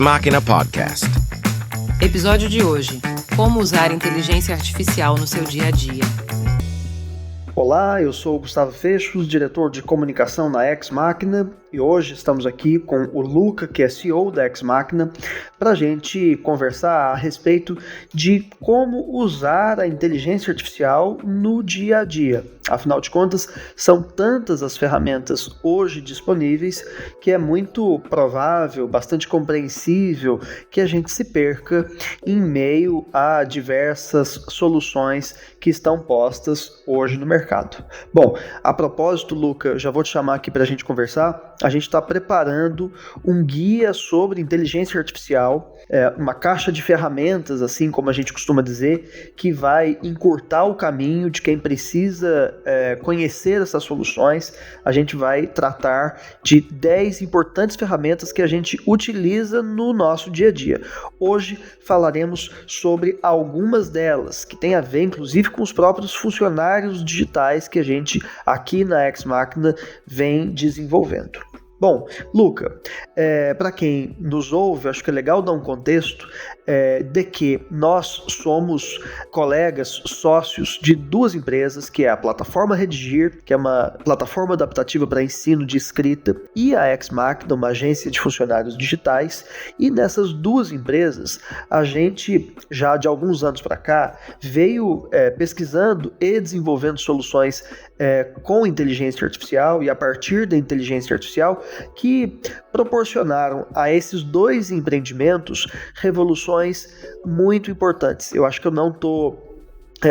Machina Podcast. Episódio de hoje: como usar inteligência artificial no seu dia a dia. Olá, eu sou o Gustavo Fechos, diretor de comunicação na Ex Machina, e hoje estamos aqui com o Luca, que é CEO da Ex Machina, para a gente conversar a respeito de como usar a inteligência artificial no dia a dia. Afinal de contas, são tantas as ferramentas hoje disponíveis que é muito provável, bastante compreensível que a gente se perca em meio a diversas soluções que estão postas hoje no mercado. Bom, a propósito, Luca, já vou te chamar aqui para a gente conversar. A gente está preparando um guia sobre inteligência artificial, uma caixa de ferramentas, assim como a gente costuma dizer, que vai encurtar o caminho de quem precisa conhecer essas soluções. A gente vai tratar de 10 importantes ferramentas que a gente utiliza no nosso dia a dia. Hoje falaremos sobre algumas delas, que tem a ver, inclusive, com os próprios funcionários digitais que a gente aqui na Ex Machina vem desenvolvendo. Bom, Luca, para quem nos ouve, acho que é legal dar um contexto de que nós somos colegas, sócios de duas empresas, que é a plataforma Redigir, que é uma plataforma adaptativa para ensino de escrita, e a Ex Machina, uma agência de funcionários digitais. E nessas duas empresas, a gente já de alguns anos para cá veio pesquisando e desenvolvendo soluções com inteligência artificial e a partir da inteligência artificial que proporcionaram a esses dois empreendimentos revoluções muito importantes. Eu acho que eu não estou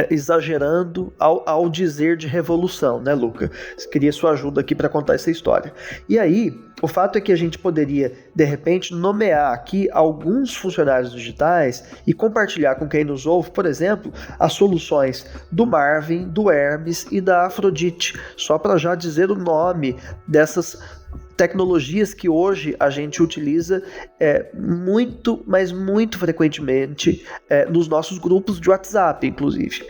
exagerando ao dizer de revolução, né, Luca? Queria sua ajuda aqui para contar essa história. E aí, o fato é que a gente poderia, de repente, nomear aqui alguns funcionários digitais e compartilhar com quem nos ouve, por exemplo, as soluções do Marvin, do Hermes e da Afrodite, só para já dizer o nome dessas tecnologias que hoje a gente utiliza muito, mas muito frequentemente nos nossos grupos de WhatsApp, inclusive.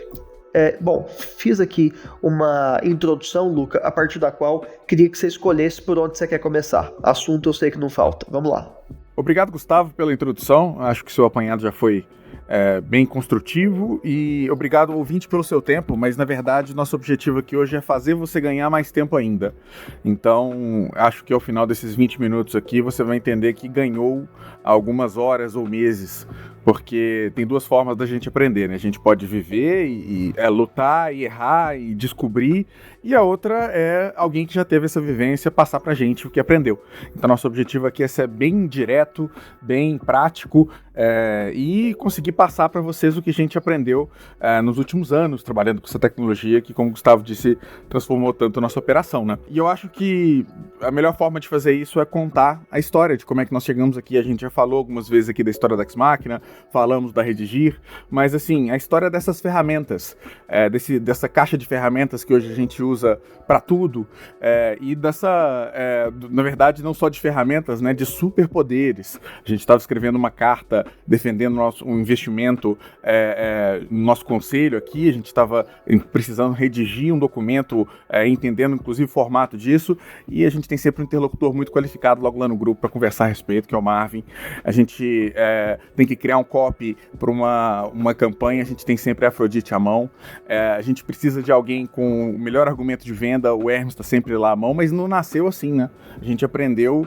Bom, fiz aqui uma introdução, Luca, a partir da qual queria que você escolhesse por onde você quer começar. Assunto eu sei que não falta. Vamos lá. Obrigado, Gustavo, pela introdução. Acho que seu apanhado já foi bem construtivo, e obrigado, ouvinte, pelo seu tempo, mas na verdade nosso objetivo aqui hoje é fazer você ganhar mais tempo ainda. Então, acho que ao final desses 20 minutos aqui você vai entender que ganhou algumas horas ou meses, porque tem duas formas da gente aprender, né? A gente pode viver e lutar e errar e descobrir, e a outra é alguém que já teve essa vivência passar pra gente o que aprendeu. Então nosso objetivo aqui é ser bem direto, bem prático, e conseguir passar para vocês o que a gente aprendeu nos últimos anos trabalhando com essa tecnologia que, como o Gustavo disse, transformou tanto a nossa operação, né? E eu acho que a melhor forma de fazer isso é contar a história de como é que nós chegamos aqui. A gente já falou algumas vezes aqui da história da Ex Machina, falamos da Redigir, mas assim, a história dessas ferramentas, dessa caixa de ferramentas que hoje a gente usa para tudo, e na verdade, não só de ferramentas, né, de superpoderes. A gente estava escrevendo uma carta defendendo um investimento no nosso conselho aqui, a gente estava precisando redigir um documento, entendendo inclusive o formato disso, e a gente tem sempre um interlocutor muito qualificado logo lá no grupo para conversar a respeito, que é o Marvin. A gente tem que criar um copy para uma campanha, a gente tem sempre a Afrodite à mão. A gente precisa de alguém com o melhor argumento de venda, o Hermes está sempre lá à mão, mas não nasceu assim, né? A gente aprendeu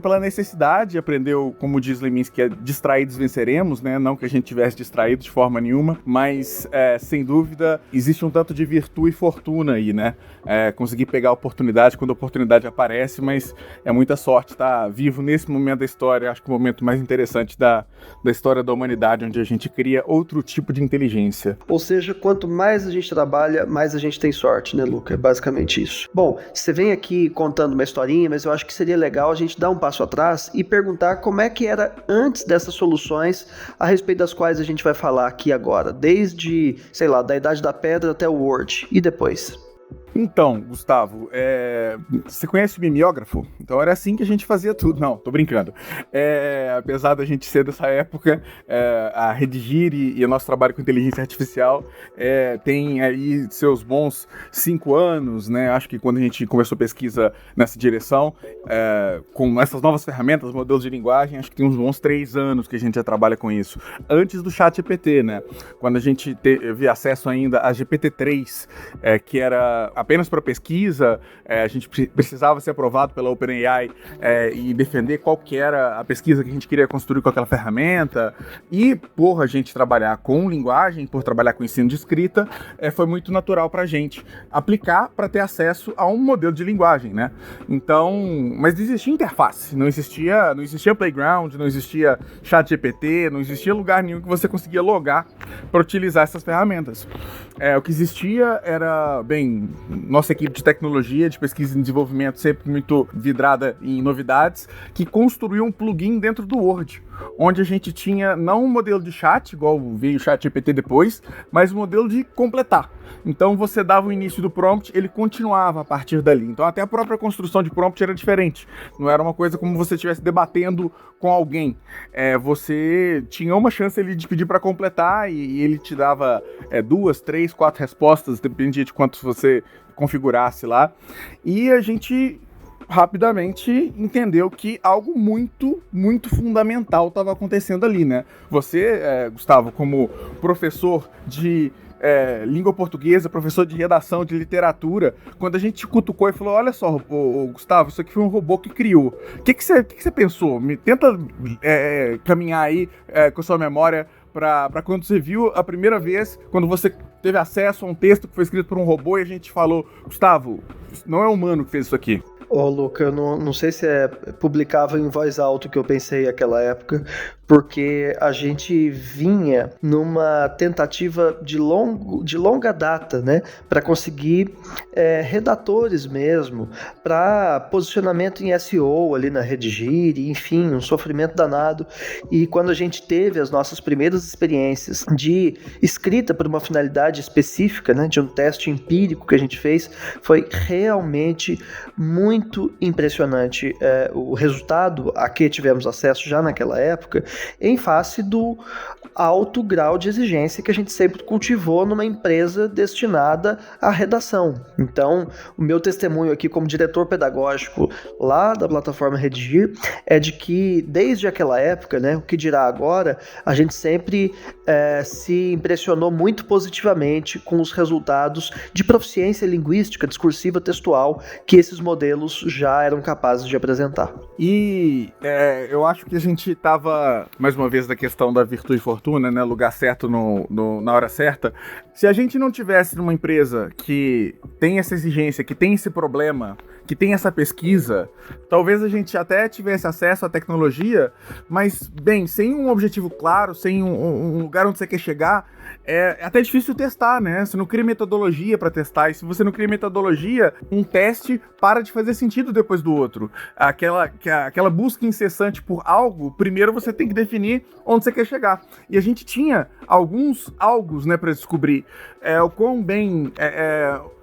pela necessidade, aprendeu, como diz Leminski, que distraídos venceremos, né? Não que a gente tivesse distraído de forma nenhuma, mas sem dúvida existe um tanto de virtude e fortuna aí, né? Conseguir pegar a oportunidade quando a oportunidade aparece, mas é muita sorte estar vivo nesse momento da história. Acho que o momento mais interessante da história da humanidade, onde a gente cria outro tipo de inteligência. Ou seja, quanto mais a gente trabalha, mais a gente tem sorte, né, Luca? É basicamente isso. Bom, você vem aqui contando uma historinha, mas eu acho que seria legal a gente dar um passo atrás e perguntar como é que era antes dessas soluções a respeito das quais a gente vai falar aqui agora, desde, sei lá, da Idade da Pedra até o Word, e depois? Então, Gustavo, você conhece o mimeógrafo? Então era assim que a gente fazia tudo. Não, tô brincando. Apesar da gente ser dessa época, a Redigir e o nosso trabalho com inteligência artificial tem aí seus bons 5 anos, né? Acho que quando a gente começou pesquisa nessa direção, com essas novas ferramentas, modelos de linguagem, acho que tem uns bons 3 anos que a gente já trabalha com isso. Antes do ChatGPT, né? Quando a gente teve acesso ainda a GPT-3, que era apenas para pesquisa, a gente precisava ser aprovado pela OpenAI e defender qual que era a pesquisa que a gente queria construir com aquela ferramenta. E por a gente trabalhar com linguagem, por trabalhar com ensino de escrita, foi muito natural para a gente aplicar para ter acesso a um modelo de linguagem, né? Então, mas não existia interface, não existia Playground, não existia ChatGPT, não existia lugar nenhum que você conseguia logar para utilizar essas ferramentas. O que existia era, nossa equipe de tecnologia, de pesquisa e desenvolvimento, sempre muito vidrada em novidades, que construiu um plugin dentro do Word, onde a gente tinha não um modelo de chat, igual veio o ChatGPT depois, mas um modelo de completar. Então você dava o início do prompt, ele continuava a partir dali. Então até a própria construção de prompt era diferente. Não era uma coisa como você estivesse debatendo com alguém. Você tinha uma chance ali de pedir para completar e ele te dava 2, 3, 4 respostas, dependia de quantos você configurasse lá. E a gente rapidamente entendeu que algo muito, muito fundamental estava acontecendo ali, né? Você, Gustavo, como professor de língua portuguesa, professor de redação, de literatura, quando a gente te cutucou e falou, olha só, Gustavo, isso aqui foi um robô que criou. O que você pensou? Tenta caminhar aí com a sua memória para quando você viu a primeira vez, quando você teve acesso a um texto que foi escrito por um robô e a gente falou, Gustavo, não é humano que fez isso aqui. Luca, eu não sei se publicava em voz alta o que eu pensei naquela época, porque a gente vinha numa tentativa de longa data, né, para conseguir redatores mesmo, para posicionamento em SEO ali na Redigir, enfim, um sofrimento danado. E quando a gente teve as nossas primeiras experiências de escrita por uma finalidade específica, né, de um teste empírico que a gente fez, foi realmente muito impressionante o resultado a que tivemos acesso já naquela época, em face do alto grau de exigência que a gente sempre cultivou numa empresa destinada à redação. Então, o meu testemunho aqui como diretor pedagógico lá da plataforma Redigir é de que desde aquela época, né, o que dirá agora, a gente sempre se impressionou muito positivamente com os resultados de proficiência linguística, discursiva, textual que esses modelos já eram capazes de apresentar. E eu acho que a gente estava, mais uma vez, da questão da virtude e fortuna, né, lugar certo na hora certa. Se a gente não tivesse numa empresa que tem essa exigência, que tem esse problema, que tem essa pesquisa, talvez a gente até tivesse acesso à tecnologia, mas, sem um objetivo claro, sem um lugar onde você quer chegar, é até difícil testar, né? Você não cria metodologia para testar, e se você não cria metodologia, um teste para de fazer sentido depois do outro. Aquela busca incessante por algo, primeiro você tem que definir onde você quer chegar. E a gente tinha alguns algos, né, para descobrir o quão bem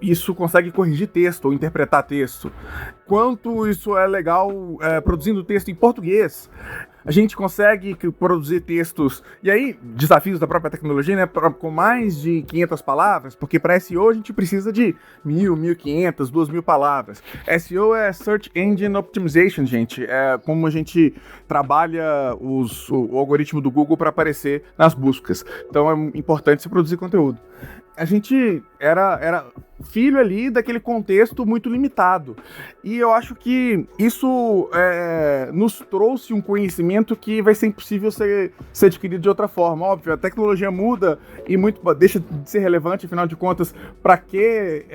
isso consegue corrigir texto ou interpretar texto, quanto isso é legal produzindo texto em português. A gente consegue produzir textos, e aí, desafios da própria tecnologia, né, com mais de 500 palavras, porque para SEO a gente precisa de 1.000, 1.500, 2.000 palavras. SEO é Search Engine Optimization, gente, é como a gente trabalha o algoritmo do Google para aparecer nas buscas. Então é importante se produzir conteúdo. A gente era filho ali daquele contexto muito limitado. E eu acho que isso nos trouxe um conhecimento que vai ser impossível ser adquirido de outra forma. Óbvio, a tecnologia muda e deixa de ser relevante, afinal de contas, para que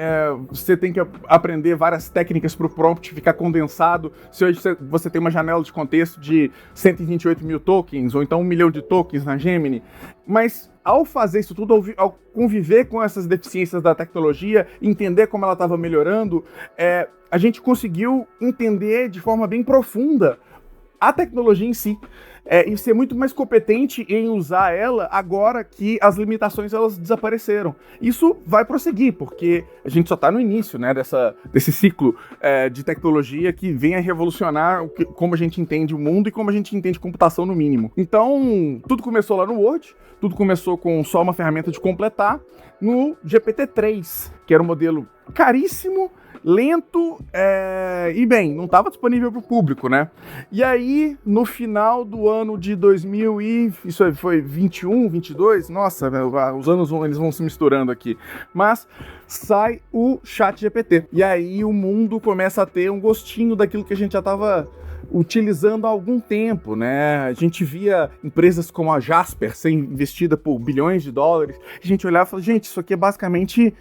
você tem que aprender várias técnicas para o prompt ficar condensado, se hoje você tem uma janela de contexto de 128 mil tokens, ou então 1 milhão de tokens na Gemini. Mas ao fazer isso tudo, ao conviver com essas deficiências da tecnologia, entender como ela estava melhorando, a gente conseguiu entender de forma bem profunda a tecnologia em si. e ser muito mais competente em usar ela agora que as limitações elas desapareceram. Isso vai prosseguir, porque a gente só está no início, né, desse ciclo de tecnologia que vem a revolucionar como a gente entende o mundo e como a gente entende computação no mínimo. Então, tudo começou lá no Word, tudo começou com só uma ferramenta de completar, no GPT-3, que era um modelo caríssimo, lento e, bem, não estava disponível para o público, né? E aí, no final do ano de 2000 isso foi 21, 22, nossa, os anos eles vão se misturando aqui, mas sai o ChatGPT. E aí o mundo começa a ter um gostinho daquilo que a gente já estava utilizando há algum tempo, né? A gente via empresas como a Jasper ser investida por bilhões de dólares, a gente olhava e falava, gente, isso aqui é basicamente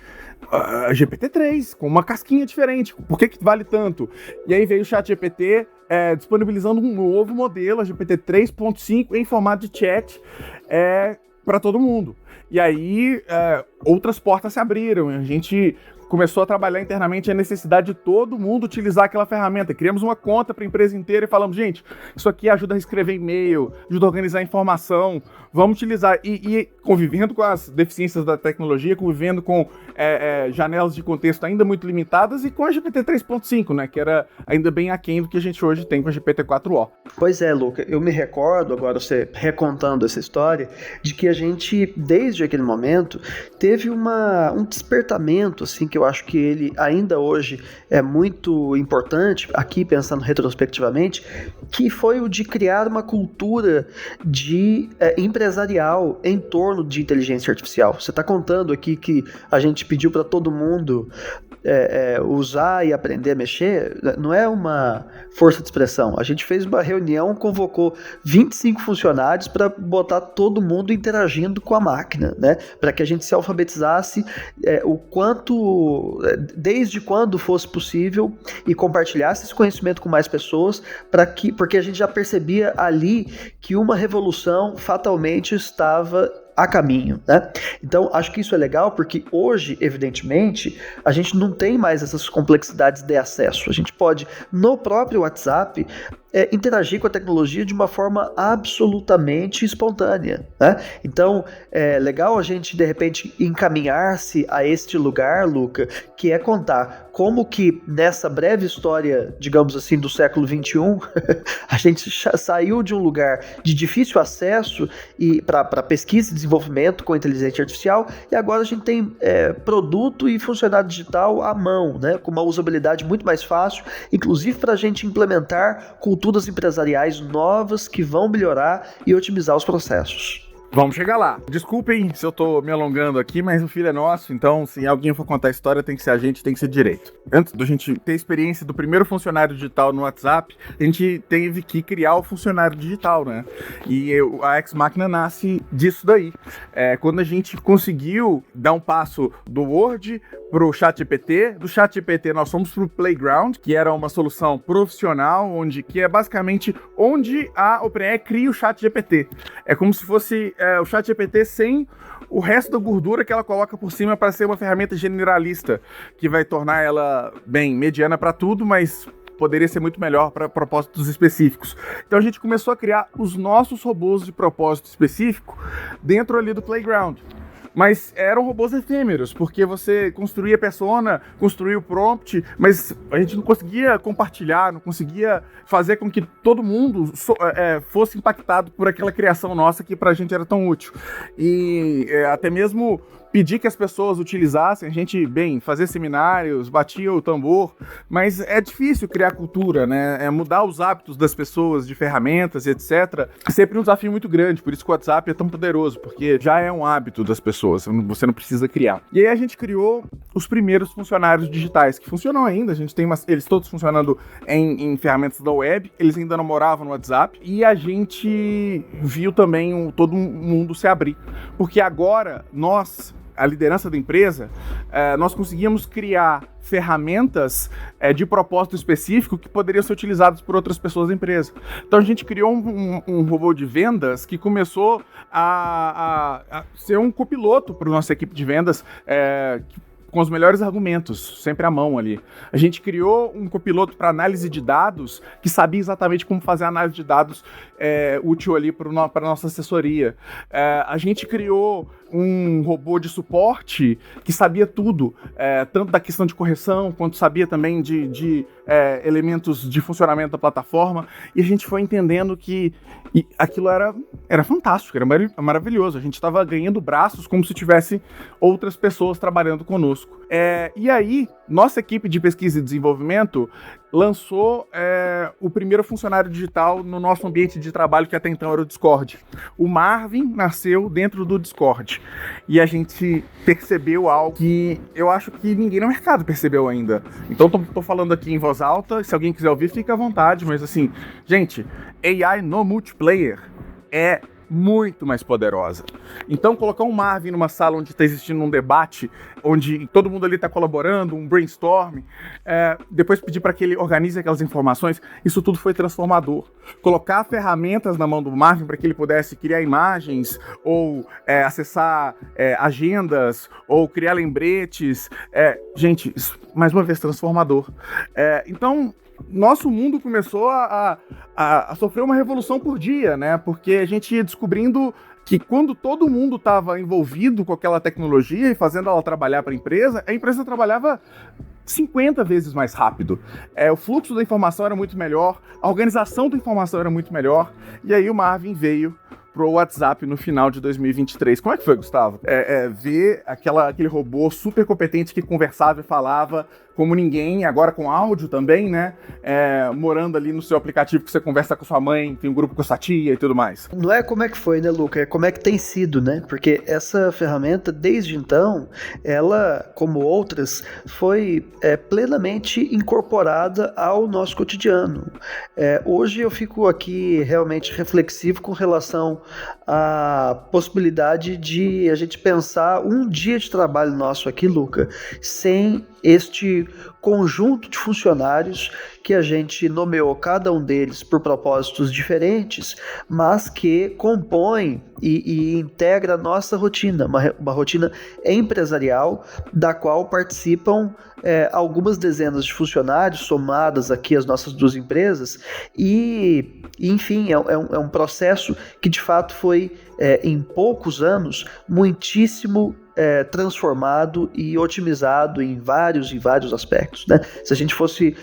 a GPT-3, com uma casquinha diferente, por que vale tanto? E aí veio o ChatGPT disponibilizando um novo modelo, a GPT 3.5, em formato de chat, para todo mundo. E aí outras portas se abriram, a gente começou a trabalhar internamente a necessidade de todo mundo utilizar aquela ferramenta. Criamos uma conta para a empresa inteira e falamos, gente, isso aqui ajuda a escrever e-mail, ajuda a organizar informação, vamos utilizar. E convivendo com as deficiências da tecnologia, convivendo com janelas de contexto ainda muito limitadas e com a GPT 3.5, né, que era ainda bem aquém do que a gente hoje tem com a GPT-4o. Pois é, Luca, eu me recordo, agora você recontando essa história, de que a gente, desde aquele momento, teve um despertamento, assim, que eu acho que ele ainda hoje é muito importante, aqui pensando retrospectivamente, que foi o de criar uma cultura empresarial em torno de inteligência artificial. Você está contando aqui que a gente pediu para todo mundo usar e aprender a mexer, não é uma força de expressão. A gente fez uma reunião, convocou 25 funcionários para botar todo mundo interagindo com a máquina, né? Para que a gente se alfabetizasse o quanto, desde quando fosse possível, e compartilhasse esse conhecimento com mais pessoas, porque a gente já percebia ali que uma revolução fatalmente estava a caminho, né? Então, acho que isso é legal porque hoje, evidentemente, a gente não tem mais essas complexidades de acesso. A gente pode, no próprio WhatsApp, interagir com a tecnologia de uma forma absolutamente espontânea, né? Então, é legal a gente, de repente, encaminhar-se a este lugar, Luca, que é contar como que nessa breve história, digamos assim, do século XXI, a gente saiu de um lugar de difícil acesso para pesquisa e desenvolvimento com inteligência artificial, e agora a gente tem produto e funcionário digital à mão, né, com uma usabilidade muito mais fácil, inclusive para a gente implementar culturas empresariais novas que vão melhorar e otimizar os processos. Vamos chegar lá. Desculpem se eu tô me alongando aqui, mas o filho é nosso, então se alguém for contar a história, tem que ser a gente, tem que ser direito. Antes da gente ter a experiência do primeiro funcionário digital no WhatsApp, a gente teve que criar o funcionário digital, né? E a Ex Machina nasce disso daí. Quando a gente conseguiu dar um passo do Word pro ChatGPT, do ChatGPT nós fomos pro Playground, que era uma solução profissional, que é basicamente onde a OpenAI cria o ChatGPT. É como se fosse o ChatGPT sem o resto da gordura que ela coloca por cima para ser uma ferramenta generalista, que vai tornar ela, bem, mediana para tudo, mas poderia ser muito melhor para propósitos específicos. Então a gente começou a criar os nossos robôs de propósito específico dentro ali do Playground. Mas eram robôs efêmeros, porque você construía a persona, construía o prompt, mas a gente não conseguia compartilhar, não conseguia fazer com que todo mundo fosse impactado por aquela criação nossa que pra gente era tão útil. E até mesmo pedir que as pessoas utilizassem, a gente, fazia seminários, batia o tambor, mas é difícil criar cultura, né? Mudar os hábitos das pessoas de ferramentas e etc. É sempre um desafio muito grande, por isso que o WhatsApp é tão poderoso, porque já é um hábito das pessoas, você não precisa criar. E aí a gente criou os primeiros funcionários digitais, que funcionam ainda, a gente tem eles todos funcionando em ferramentas da web, eles ainda não moravam no WhatsApp, e a gente viu também todo mundo se abrir, porque agora a liderança da empresa, nós conseguíamos criar ferramentas de propósito específico que poderiam ser utilizadas por outras pessoas da empresa. Então a gente criou um robô de vendas que começou a ser um copiloto para a nossa equipe de vendas, com os melhores argumentos, sempre à mão ali. A gente criou um copiloto para análise de dados que sabia exatamente como fazer a análise de dados útil ali para a nossa assessoria. A gente criou um robô de suporte que sabia tudo, tanto da questão de correção, quanto sabia também de elementos de funcionamento da plataforma, e a gente foi entendendo que aquilo era fantástico, era maravilhoso. A gente estava ganhando braços como se tivesse outras pessoas trabalhando conosco. E aí, nossa equipe de pesquisa e desenvolvimento lançou o primeiro funcionário digital no nosso ambiente de trabalho, que até então era o Discord. O Marvin nasceu dentro do Discord. E a gente percebeu algo que eu acho que ninguém no mercado percebeu ainda. Então tô falando aqui em voz alta, se alguém quiser ouvir, fica à vontade, mas assim, gente, AI no multiplayer é muito mais poderosa. Então, colocar um Marvin numa sala onde está existindo um debate, onde todo mundo ali está colaborando, um brainstorm, depois pedir para que ele organize aquelas informações, isso tudo foi transformador. Colocar ferramentas na mão do Marvin para que ele pudesse criar imagens, ou acessar agendas, ou criar lembretes, gente, isso, mais uma vez, transformador. Então, nosso mundo começou a sofrer uma revolução por dia, né? Porque a gente ia descobrindo que quando todo mundo estava envolvido com aquela tecnologia e fazendo ela trabalhar para a empresa trabalhava 50 vezes mais rápido. O fluxo da informação era muito melhor, a organização da informação era muito melhor, e aí o Marvin veio pro WhatsApp no final de 2023. Como é que foi, Gustavo? Ver aquele robô super competente que conversava e falava como ninguém, agora com áudio também, né? Morando ali no seu aplicativo que você conversa com sua mãe, tem um grupo com sua tia e tudo mais. Não é como é que foi, né, Luca? É como é que tem sido, né? Porque essa ferramenta, desde então, ela, como outras, foi plenamente incorporada ao nosso cotidiano. Hoje eu fico aqui realmente reflexivo com relação à possibilidade de a gente pensar um dia de trabalho nosso aqui, Luca, sem este conjunto de funcionários que a gente nomeou cada um deles por propósitos diferentes, mas que compõem e integra a nossa rotina, uma rotina empresarial da qual participam algumas dezenas de funcionários somadas aqui às nossas duas empresas e enfim, é um processo que de fato foi em poucos anos muitíssimo transformado e otimizado em vários aspectos, né? Se a gente fosse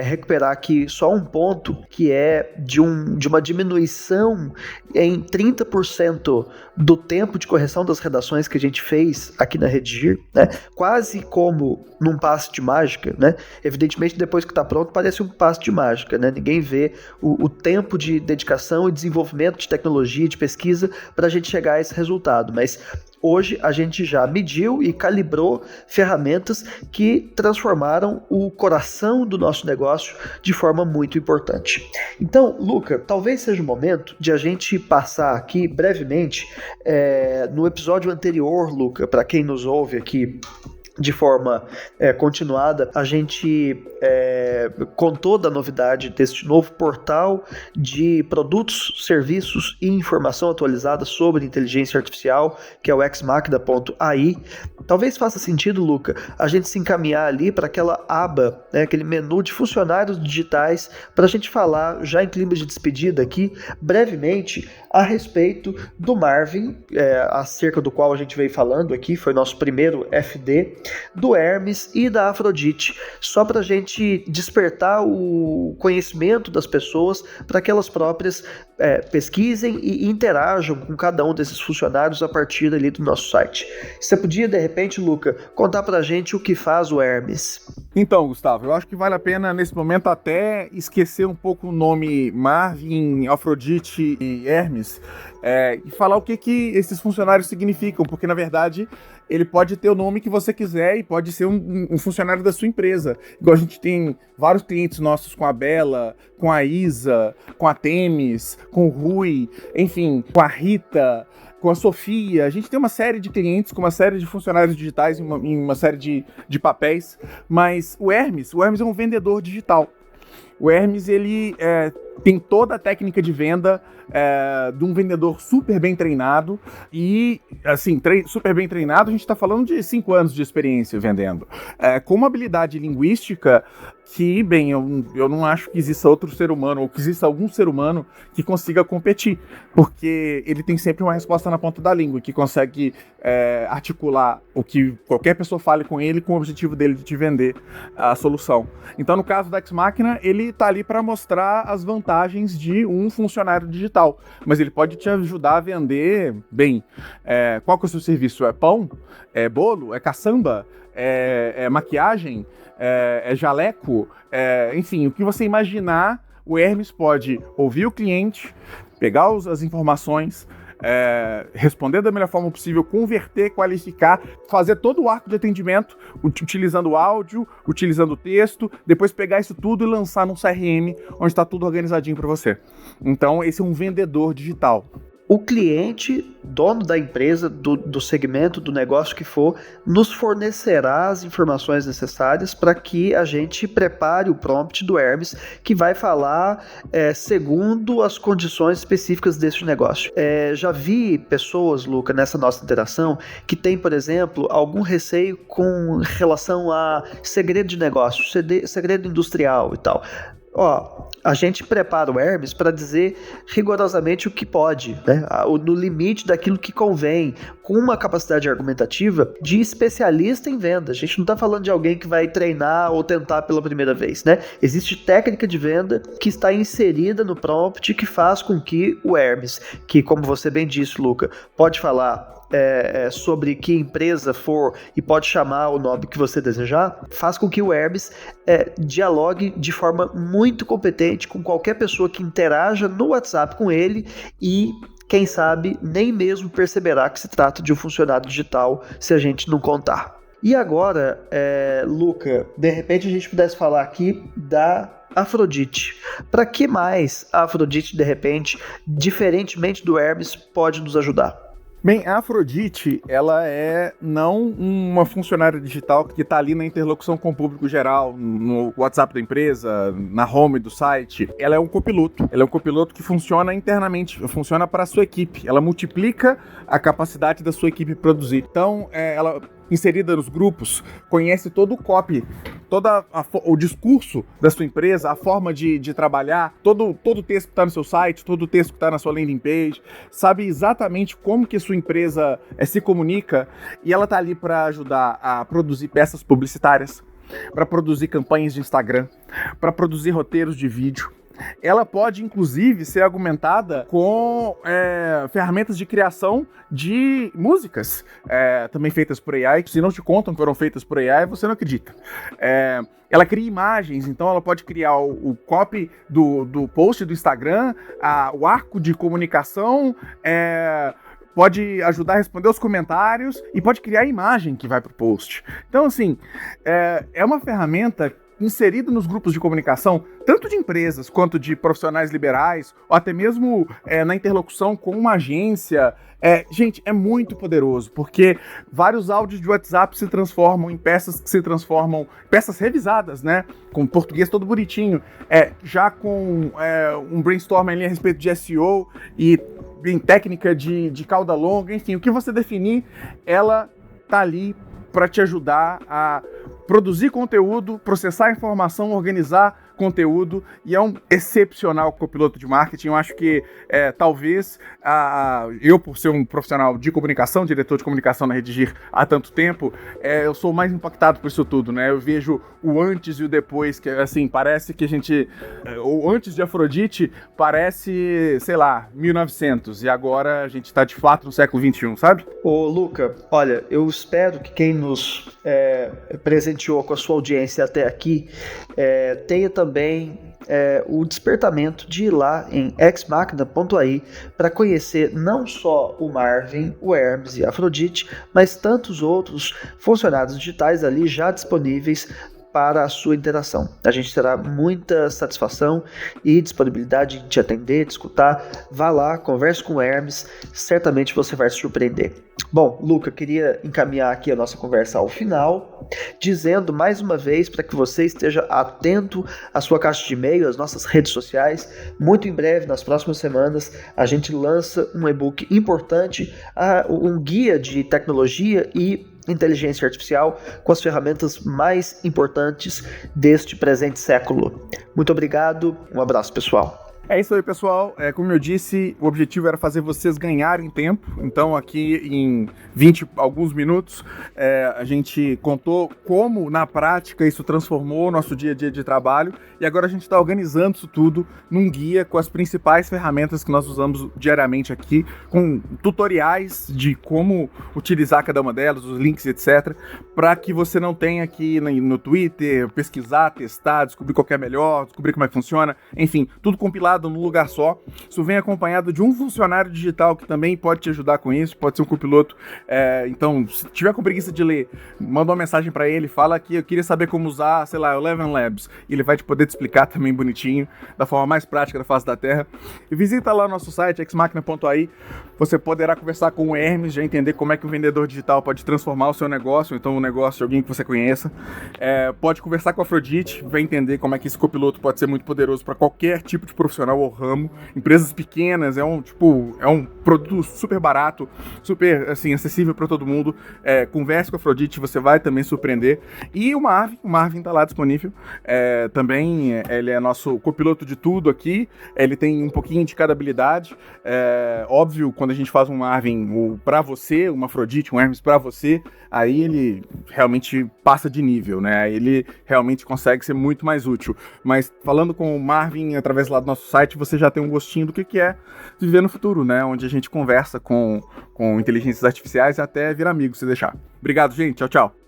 recuperar aqui só um ponto, que é de uma diminuição em 30% do tempo de correção das redações que a gente fez aqui na Redigir, né? Quase como num passe de mágica, né? Evidentemente, depois que está pronto, parece um passe de mágica, né? Ninguém vê o tempo de dedicação e desenvolvimento de tecnologia, de pesquisa, para a gente chegar a esse resultado, mas hoje a gente já mediu e calibrou ferramentas que transformaram o coração do nosso negócio de forma muito importante. Então, Luca, talvez seja o momento de a gente passar aqui brevemente no episódio anterior, Luca, para quem nos ouve aqui de forma continuada, a gente contou da novidade deste novo portal de produtos, serviços e informação atualizada sobre inteligência artificial, que é o xmachina.ai. Talvez faça sentido, Luca, a gente se encaminhar ali para aquela aba, né, aquele menu de funcionários digitais, para a gente falar, já em clima de despedida aqui, brevemente, a respeito do Marvin, acerca do qual a gente veio falando aqui, foi nosso primeiro FD, do Hermes e da Afrodite, só para a gente despertar o conhecimento das pessoas para que elas próprias pesquisem e interajam com cada um desses funcionários a partir ali do nosso site. Você podia, de repente, Luca, contar para a gente o que faz o Hermes? Então, Gustavo, eu acho que vale a pena nesse momento até esquecer um pouco o nome Marvin, Afrodite e Hermes e falar o que esses funcionários significam, porque na verdade ele pode ter o nome que você quiser e pode ser um funcionário da sua empresa. Igual a gente tem vários clientes nossos com a Bela, com a Isa, com a Temis, com o Rui, enfim, com a Rita, com a Sofia. A gente tem uma série de clientes com uma série de funcionários digitais em uma série de papéis, mas o Hermes é um vendedor digital. O Hermes, ele tem toda a técnica de venda de um vendedor super bem treinado e, assim, super bem treinado, a gente está falando de 5 anos de experiência vendendo. Com uma habilidade linguística que, bem, eu não acho que exista outro ser humano ou que exista algum ser humano que consiga competir, porque ele tem sempre uma resposta na ponta da língua, que consegue articular o que qualquer pessoa fale com ele com o objetivo dele de te vender a solução. Então, no caso da Ex Machina, ele está ali para mostrar as vantagens de um funcionário digital, mas ele pode te ajudar a vender, bem, qual que é o seu serviço? É pão? É bolo? É caçamba? É maquiagem? É jaleco? Enfim, o que você imaginar, o Hermes pode ouvir o cliente, pegar as informações, responder da melhor forma possível, converter, qualificar, fazer todo o arco de atendimento, utilizando áudio, utilizando texto, depois pegar isso tudo e lançar num CRM, onde está tudo organizadinho para você. Então, esse é um vendedor digital. O cliente, dono da empresa, do segmento, do negócio que for, nos fornecerá as informações necessárias para que a gente prepare o prompt do Hermes, que vai falar segundo as condições específicas desse negócio. Já vi pessoas, Luca, nessa nossa interação, que tem, por exemplo, algum receio com relação a segredo de negócio, segredo industrial e tal. A gente prepara o Hermes para dizer rigorosamente o que pode, né? No limite daquilo que convém, com uma capacidade argumentativa de especialista em venda. A gente não está falando de alguém que vai treinar ou tentar pela primeira vez, né? Existe técnica de venda que está inserida no prompt que faz com que o Hermes, que, como você bem disse, Luca, pode falar sobre que empresa for e pode chamar o nome que você desejar, faz com que o Hermes dialogue de forma muito competente com qualquer pessoa que interaja no WhatsApp com ele e, quem sabe, nem mesmo perceberá que se trata de um funcionário digital se a gente não contar. E agora, Luca, de repente a gente pudesse falar aqui da Afrodite. Para que mais a Afrodite, de repente, diferentemente do Hermes, pode nos ajudar? Bem, a Afrodite, ela não uma funcionária digital que está ali na interlocução com o público geral, no WhatsApp da empresa, na home do site. Ela é um copiloto. Ela é um copiloto que funciona internamente, funciona para a sua equipe. Ela multiplica a capacidade da sua equipe produzir. Então, ela, inserida nos grupos, conhece todo o copy, todo o discurso da sua empresa, a forma de trabalhar, todo o texto que está no seu site, todo o texto que está na sua landing page, sabe exatamente como que a sua empresa se comunica, e ela está ali para ajudar a produzir peças publicitárias, para produzir campanhas de Instagram, para produzir roteiros de vídeo. Ela pode, inclusive, ser argumentada com ferramentas de criação de músicas, também feitas por AI. Se não te contam que foram feitas por AI, você não acredita. Ela cria imagens, então ela pode criar o copy do post do Instagram, o arco de comunicação, pode ajudar a responder os comentários e pode criar a imagem que vai para o post. Então, assim, é uma ferramenta inserido nos grupos de comunicação, tanto de empresas quanto de profissionais liberais, ou até mesmo na interlocução com uma agência. Gente, é muito poderoso, porque vários áudios de WhatsApp se transformam em peças que se transformam, peças revisadas, né? Com português todo bonitinho, já com um brainstorming ali a respeito de SEO e em técnica de cauda longa, enfim, o que você definir, ela tá ali para te ajudar a produzir conteúdo, processar informação, organizar conteúdo, e é um excepcional copiloto de marketing. Eu acho que talvez eu, por ser um profissional de comunicação, diretor de comunicação na Redigir há tanto tempo, eu sou mais impactado por isso tudo, né? Eu vejo o antes e o depois, que assim, parece que a gente, o antes de Afrodite parece, sei lá, 1900, e agora a gente tá de fato no século XXI, sabe? Ô Luca, olha, eu espero que quem nos presenteou com a sua audiência até aqui tenha também o despertamento de ir lá em exmachina.ai para conhecer não só o Marvin, o Hermes e a Afrodite, mas tantos outros funcionários digitais ali já disponíveis para a sua interação. A gente terá muita satisfação e disponibilidade em te atender, de escutar. Vá lá, converse com o Hermes, certamente você vai se surpreender. Bom, Luca, queria encaminhar aqui a nossa conversa ao final, dizendo mais uma vez para que você esteja atento à sua caixa de e-mail, às nossas redes sociais. Muito em breve, nas próximas semanas, a gente lança um e-book importante, um guia de tecnologia e inteligência artificial com as ferramentas mais importantes deste presente século. Muito obrigado, um abraço, pessoal. É isso aí, pessoal. Como eu disse, o objetivo era fazer vocês ganharem tempo. Então, aqui em alguns minutos, a gente contou como, na prática, isso transformou o nosso dia a dia de trabalho. E agora a gente está organizando isso tudo num guia com as principais ferramentas que nós usamos diariamente aqui, com tutoriais de como utilizar cada uma delas, os links, etc., para que você não tenha aqui no Twitter, pesquisar, testar, descobrir qual que é melhor, descobrir como é que funciona. Enfim, tudo compilado num lugar só. Isso vem acompanhado de um funcionário digital que também pode te ajudar com isso, pode ser um copiloto. Então, se tiver com preguiça de ler, manda uma mensagem para ele, fala que eu queria saber como usar, sei lá, o Eleven Labs, e ele vai te poder te explicar também bonitinho, da forma mais prática da face da Terra. E visita lá o nosso site, xmachina.ai, você poderá conversar com o Hermes, já entender como é que um vendedor digital pode transformar o seu negócio, então o negócio de alguém que você conheça. Pode conversar com a Afrodite, vai entender como é que esse copiloto pode ser muito poderoso para qualquer tipo de profissional ou ramo, empresas pequenas, é um produto super barato, super assim, acessível para todo mundo. Converse com a Afrodite, você vai também surpreender. E o Marvin tá lá disponível, também ele é nosso copiloto de tudo aqui, ele tem um pouquinho de cada habilidade. Óbvio, quando a gente faz um Marvin para você, uma Afrodite, um Hermes para você, aí ele realmente passa de nível, né? Aí ele realmente consegue ser muito mais útil. Mas falando com o Marvin através lá do nosso site, você já tem um gostinho do que é viver no futuro, né? Onde a gente conversa com inteligências artificiais até virar amigo, se deixar. Obrigado, gente. Tchau, tchau.